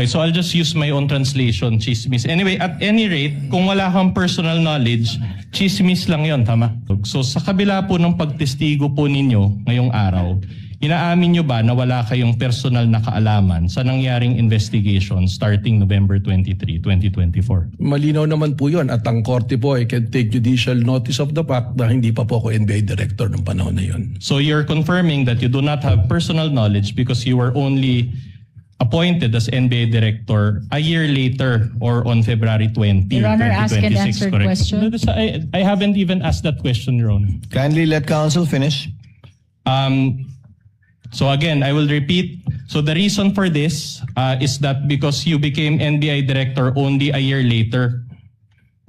Okay, so I'll just use my own translation, chismis. Anyway, at any rate, kung wala kang personal knowledge, chismis lang yon, tama? So sa kabila po ng pagtestigo po ninyo ngayong araw, inaamin nyo ba na wala kayong personal na kaalaman sa nangyaring investigation starting November 23, 2024? Malinaw naman po yun at ang korte po ay can take judicial notice of the fact na hindi pa po ako NBI director ng panahon na yun. So you're confirming that you do not have personal knowledge because you were only appointed as NBA director a year later or on February 20, Your Honor, 2026, ask and answer correct? question. No, I haven't even asked that question, Your Honor. Kindly let counsel finish. So again, I will repeat. So the reason for this is that because you became NBI director only a year later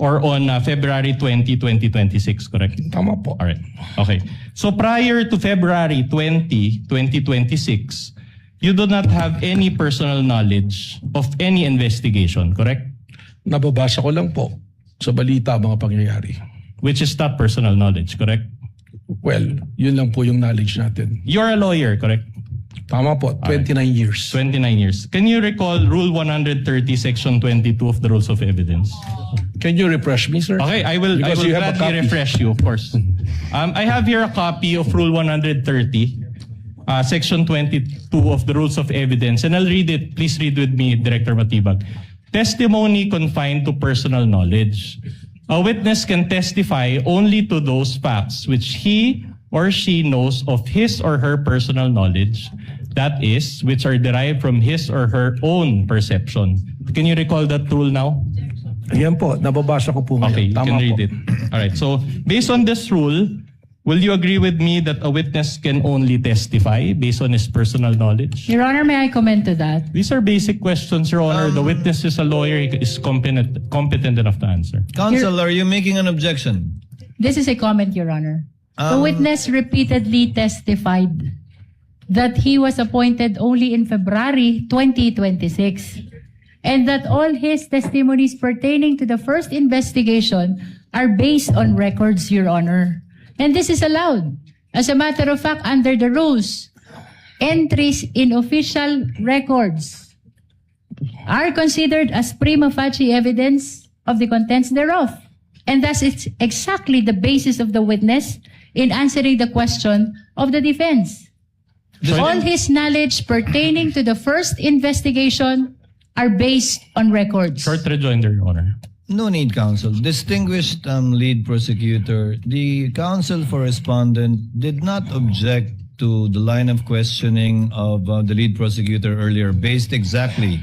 or on February 20, 2026, correct? Tama po. All right. Okay. So prior to February 20, 2026, you do not have any personal knowledge of any investigation, correct? Nababasa ko lang po sa balita mga pangyayari. Which is not personal knowledge, correct? Well, yun lang po yung knowledge natin. You're a lawyer, correct? Tama po, 29 years. 29 years. Can you recall Rule 130, Section 22 of the Rules of Evidence? Can you refresh me, sir? Okay, I will Because you have a gladly copy. refresh you, of course. I have here a copy of Rule 130, Section 22 of the Rules of Evidence, and I'll read it. Please read with me, Director Matibag. Testimony confined to personal knowledge. A witness can testify only to those facts which he or she knows of his or her personal knowledge, that is, which are derived from his or her own perception. Can you recall that rule now? Ayan po, nababasa ko po ngayon. Okay, you Tama can read po. it. All right. So, based on this rule, will you agree with me that a witness can only testify based on his personal knowledge? Your Honor, may I comment to that? These are basic questions, Your Honor. The witness is a lawyer, he is competent enough to answer. Counsel, are you making an objection? This is a comment, Your Honor. The witness repeatedly testified that he was appointed only in February 2026 and that all his testimonies pertaining to the first investigation are based on records, Your Honor. And this is allowed. As a matter of fact, under the rules, entries in official records are considered as prima facie evidence of the contents thereof. And thus, it's exactly the basis of the witness in answering the question of the defense. All his knowledge pertaining to the first investigation are based on records. Short rejoinder, Your Honor. No need, counsel. Distinguished lead prosecutor, the counsel for respondent did not object to the line of questioning of the lead prosecutor earlier based exactly